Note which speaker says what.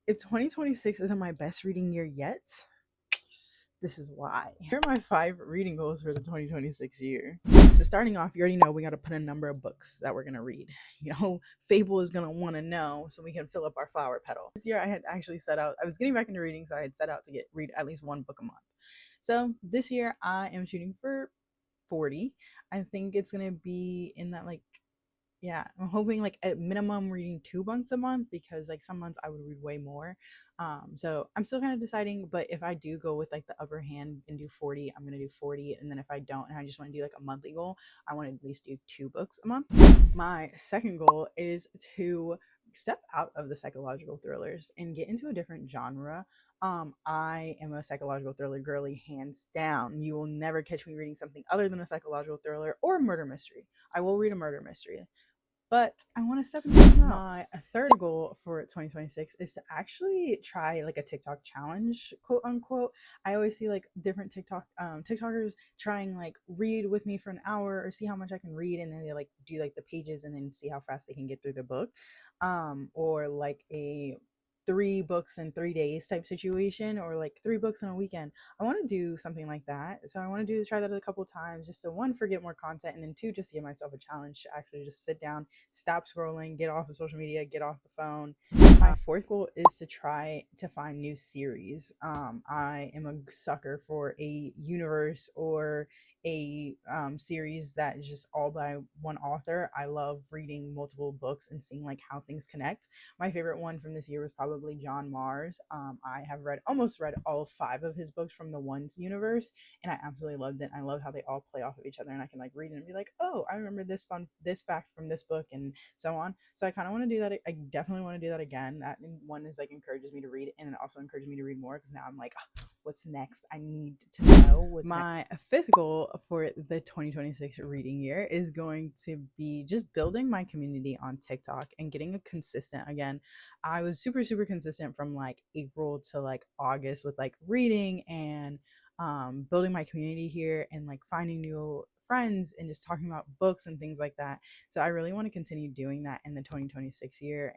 Speaker 1: If 2026 isn't my best reading year yet, this is why. Here are my 5 reading goals for the 2026 year. So starting off, you already know we got to put a number of books that we're going to read. Fable is going to want to know so we can fill up our flower petal. This year I had actually set out, I was getting back into reading, so I had set out to read at least 1 book a month. So this year I am shooting for 40. I think it's going to be in that yeah, I'm hoping like at minimum reading 2 books a month, because like some months I would read way more. So I'm still kind of deciding, but if I do go with like the upper hand and do 40, I'm gonna do 40. And then if I don't and I just want to do like a monthly goal, I want to at least do 2 books a month. My second goal is to step out of the psychological thrillers and get into a different genre. I am a psychological thriller girly, hands down. You will never catch me reading something other than a psychological thriller or a murder mystery. I will read a murder mystery, but I want to step into something else. My third goal for 2026 is to actually try like a TikTok challenge, quote unquote. I always see like different TikTokers trying like read with me for an hour or see how much I can read, and then they like do like the pages and then see how fast they can get through the book, or like a 3 books in 3 days type situation, or like 3 books in a weekend. I want to do something like that. So I want to try that a couple times, just to, one, forget more content, and then 2, just to give myself a challenge to actually just sit down, stop scrolling, get off of social media, get off the phone. My fourth goal is to try to find new series. I am a sucker for a universe or a series that is just all by one author. I love reading multiple books and seeing like how things connect. My favorite one from this year was probably John Mars. I have almost read all 5 of his books from the One's universe, and I absolutely loved it. I love how they all play off of each other, and I can like read it and be like, oh, I remember this fact from this book, and so on. So I kind of want to do that. I definitely want to do that again. That one is like encourages me to read, and it also encourages me to read more, because now I'm like, oh, what's next? I need to know what's my next. Fifth goal for the 2026 reading year is going to be just building my community on TikTok and getting a consistent, again, I was super consistent from like April to like August with like reading and building my community here and like finding new friends and just talking about books and things like that. So I really want to continue doing that in the 2026 year.